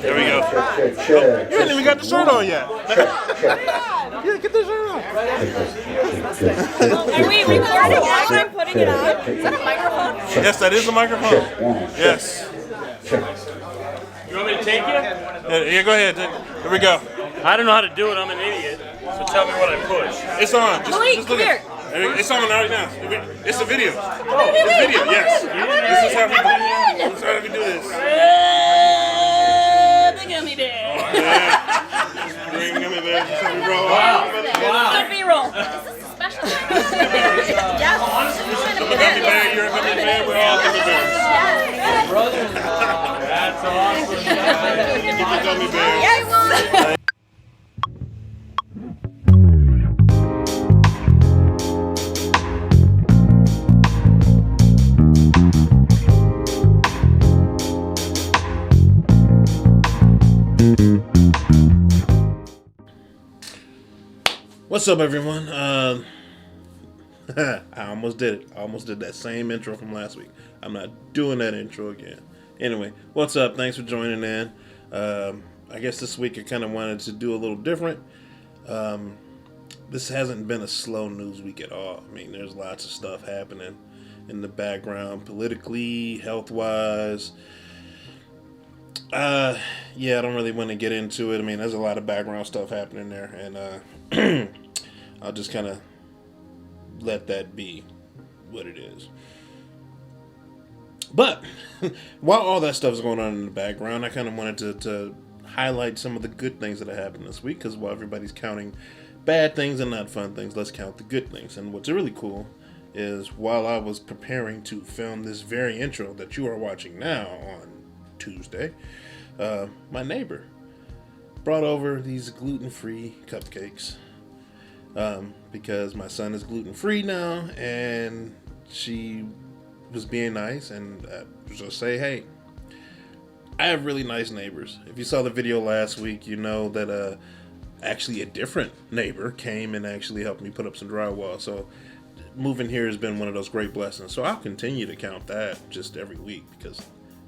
There we go. You ain't even got the shirt on yet. Yeah, get the shirt on. Are we recording as I'm putting it on? Is that a microphone? Yes, that is a microphone. Yes. You want me to take you? Yeah, go ahead. Here we go. I don't know how to do it. I'm an idiot. So tell me what I push. It's on. Malik, Just look come at here. it. It's on right now. It's a video. Wait, It's a video, yes. I wanna This is read. how we I wanna read. do. This is how we do this. The gummy bear. Yeah. Bring gummy bears. This is how we roll. Good B-roll. Is this a special thing? Yes. I'm a gummy bear. You're a gummy bear. We're all gummy bears. That's awesome. Get the gummy bears. Yes. What's up, everyone? I almost did it. I almost did that same intro from last week. I'm not doing that intro again. Anyway, what's up? Thanks for joining in. I guess this week I kind of wanted to do a little different. This hasn't been a slow news week at all. I mean, there's lots of stuff happening in the background, politically, health-wise. Yeah, I don't really want to get into it. I mean, there's a lot of background stuff happening there, and I'll just kind of let that be what it is. But while all that stuff is going on in the background, I kind of wanted to highlight some of the good things that have happened this week, because while everybody's counting bad things and not fun things, let's count the good things. And what's really cool is while I was preparing to film this very intro that you are watching now on Tuesday, my neighbor brought over these gluten-free cupcakes because my son is gluten-free now, and she was being nice and just say, hey, I have really nice neighbors. If you saw the video last week, you know that actually a different neighbor came and actually helped me put up some drywall. So moving here has been one of those great blessings. So I'll continue to count that just every week because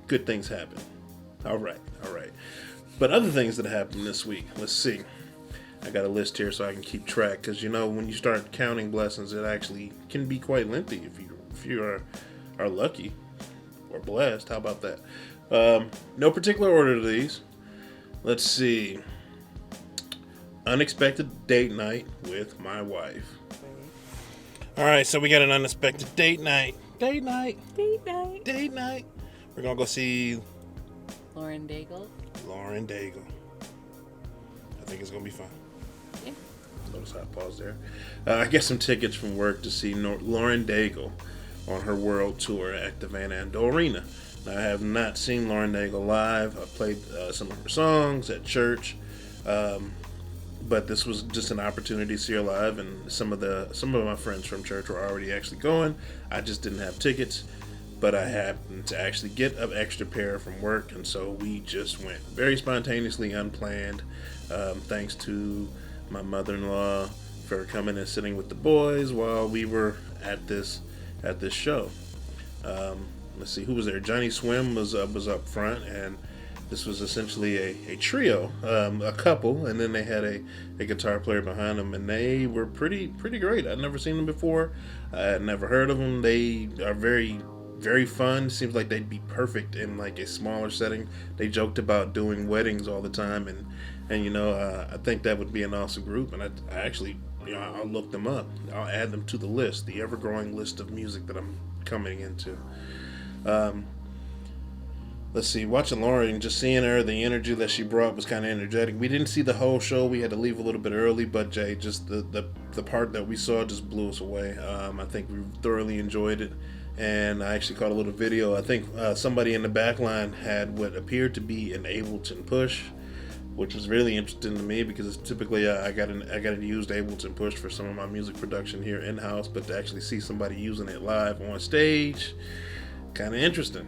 good things happen. All right. But other things that happened this week, let's see. I got a list here so I can keep track, because you know when you start counting blessings, it actually can be quite lengthy if you are lucky or blessed. How about that? No particular order to these. Let's see. Unexpected date night with my wife. All right, so we got an unexpected date night. Date night. We're gonna go see Lauren Daigle. I think it's gonna be fun. Yeah. Notice how I paused there. I get some tickets from work to see Lauren Daigle on her world tour at the Van Andel Arena. Now, I have not seen Lauren Daigle live. I played some of her songs at church, but this was just an opportunity to see her live. And some of my friends from church were already actually going. I just didn't have tickets, but I happened to actually get an extra pair from work, and so we just went very spontaneously, unplanned. Thanks to my mother-in-law for coming and sitting with the boys while we were at this show. Let's see, who was there? Johnny Swim was up front, and this was essentially a trio, a couple, and then they had a guitar player behind them, and they were pretty great. I'd never seen them before. I had never heard of them. They are very, very fun. Seems like they'd be perfect in like a smaller setting. They joked about doing weddings all the time, and you know, I think that would be an awesome group. And I actually, you know, I'll look them up. I'll add them to the list, the ever-growing list of music that I'm coming into. Let's see, watching Lauren, just seeing her, the energy that she brought was kind of energetic. We didn't see the whole show. We had to leave a little bit early, but Jay, just the part that we saw just blew us away. I think we thoroughly enjoyed it, and I actually caught a little video. I think somebody in the back line had what appeared to be an Ableton Push, which was really interesting to me because it's typically I got a used Ableton Push for some of my music production here in-house, but to actually see somebody using it live on stage, kind of interesting.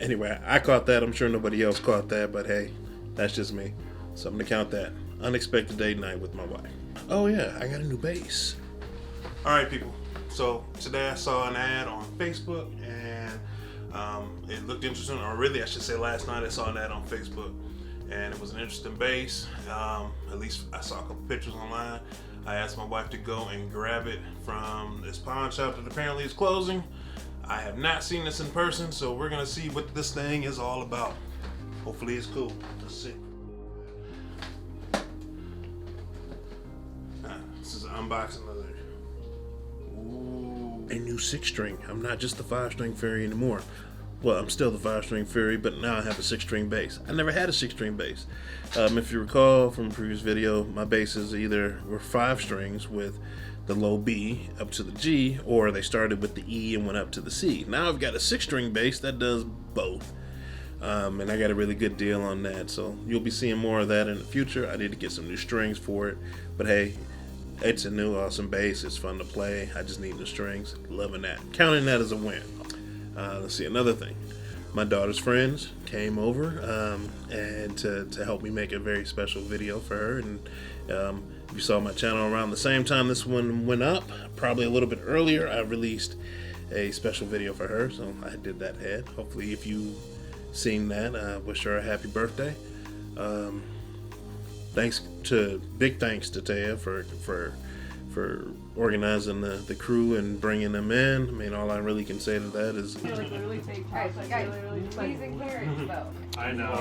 Anyway, I caught that. I'm sure nobody else caught that, but hey, that's just me. Something to count that. Unexpected date night with my wife. Oh yeah, I got a new bass. All right, people. So today I saw an ad on Facebook, and It looked interesting, or really, I should say, last night I saw that on Facebook, and it was an interesting bass. At least I saw a couple pictures online. I asked my wife to go and grab it from this pawn shop that apparently is closing. I have not seen this in person, so we're gonna see what this thing is all about. Hopefully it's cool. Let's see. This is an unboxing of it. Ooh. A new 6-string. I'm not just the 5-string Fairy anymore. Well, I'm still the 5-string Fairy, but now I have a 6-string bass. I never had a 6-string bass. If you recall from a previous video, my basses were 5 strings with the low B up to the G, or they started with the E and went up to the C. Now I've got a 6-string bass that does both. And I got a really good deal on that, so you'll be seeing more of that in the future. I need to get some new strings for it, but hey, it's a new awesome bass. It's fun to play. I just need new strings. Loving that. Counting that as a win. Let's see, another thing. My daughter's friends came over and to help me make a very special video for her. And if you saw my channel around the same time this one went up, probably a little bit earlier, I released a special video for her. So I did that ahead. Hopefully, if you seen that, wish her a happy birthday. Big thanks to Taya for organizing the crew and bringing them in. I mean, all I really can say to that is... Alright, so guys, peas and carrots though. I know.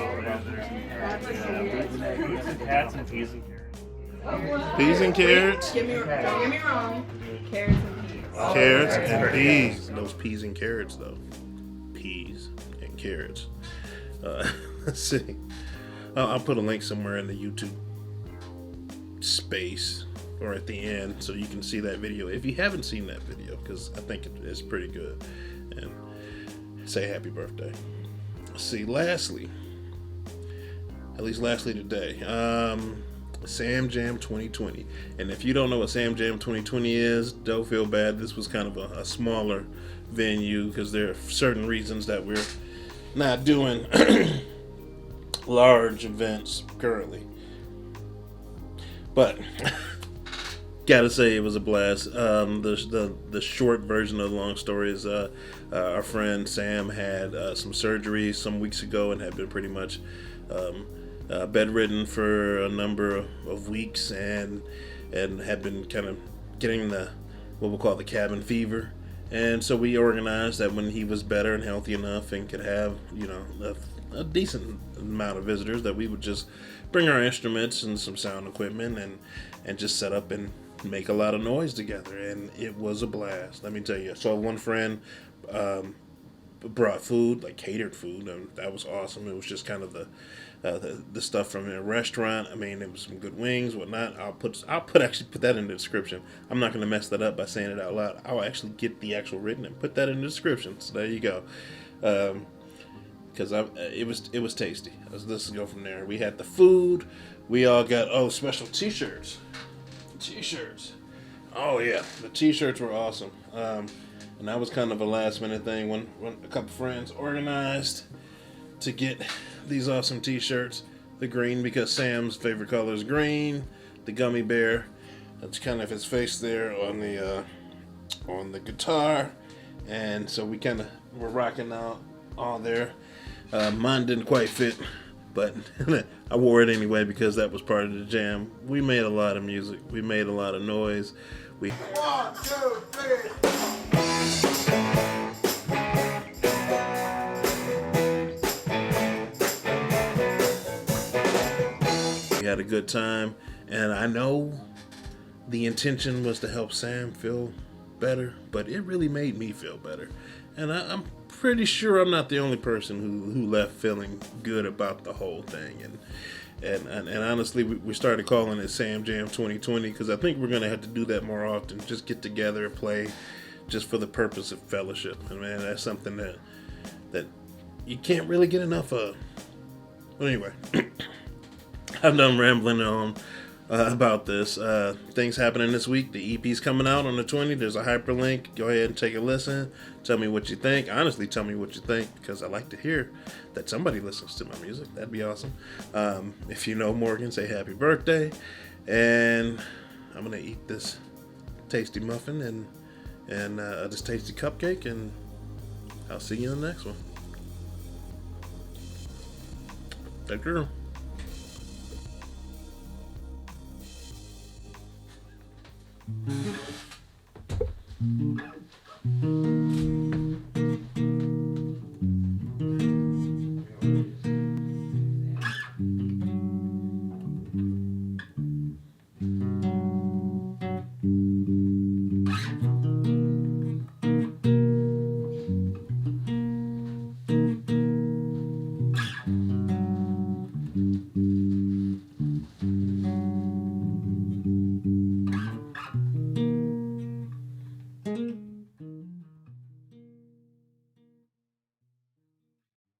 Cats and peas and carrots. Peas and carrots. Don't get me wrong. Carrots and peas. Carrots and peas. Those peas and carrots, though. Peas and carrots. Let's see. I'll put a link somewhere in the YouTube space or at the end so you can see that video if you haven't seen that video, because I think it's pretty good. And say happy birthday. Let's see, lastly today, Sam Jam 2020. And if you don't know what Sam Jam 2020 is, don't feel bad. This was kind of a smaller venue because there are certain reasons that we're not doing large events currently. But gotta say, it was a blast. The short version of the long story is our friend Sam had some surgery some weeks ago and had been pretty much bedridden for a number of weeks and had been kind of getting what we'll call the cabin fever. And so we organized that when he was better and healthy enough and could have, a decent amount of visitors, that we would just bring our instruments and some sound equipment and just set up and make a lot of noise together. And it was a blast, let me tell you. So one friend brought food, like catered food, and that was awesome. It was just kind of the stuff from a restaurant. I mean, it was some good wings, whatnot. I'll put that in the description. I'm not going to mess that up by saying it out loud. I'll actually get the actual written and put that in the description. So there you go. Because it was tasty. Let's go from there. We had the food. We all got special T-shirts. Oh yeah, the T-shirts were awesome. And that was kind of a last minute thing when a couple friends organized to get these awesome T-shirts. The green, because Sam's favorite color is green. The gummy bear, that's kind of his face there on the guitar. And so we kind of were rocking out all there. Mine didn't quite fit, but I wore it anyway because that was part of the jam. We made a lot of music. We made a lot of noise. 1, 2, 3. We had a good time, and I know the intention was to help Sam feel better, but it really made me feel better. And I'm pretty sure I'm not the only person who left feeling good about the whole thing. And honestly, we started calling it Sam Jam 2020 because I think we're going to have to do that more often. Just get together and play just for the purpose of fellowship. And man, that's something that you can't really get enough of. But anyway, I'm done rambling on about this. Things happening this week. The EP's coming out on the 20th. There's a hyperlink. Go ahead and take a listen. Tell me what you think. Honestly, tell me what you think, because I like to hear that somebody listens to my music. That'd be awesome. If you know Morgan, say happy birthday. And I'm gonna eat this tasty muffin and this tasty cupcake, and I'll see you in the next one. That girl.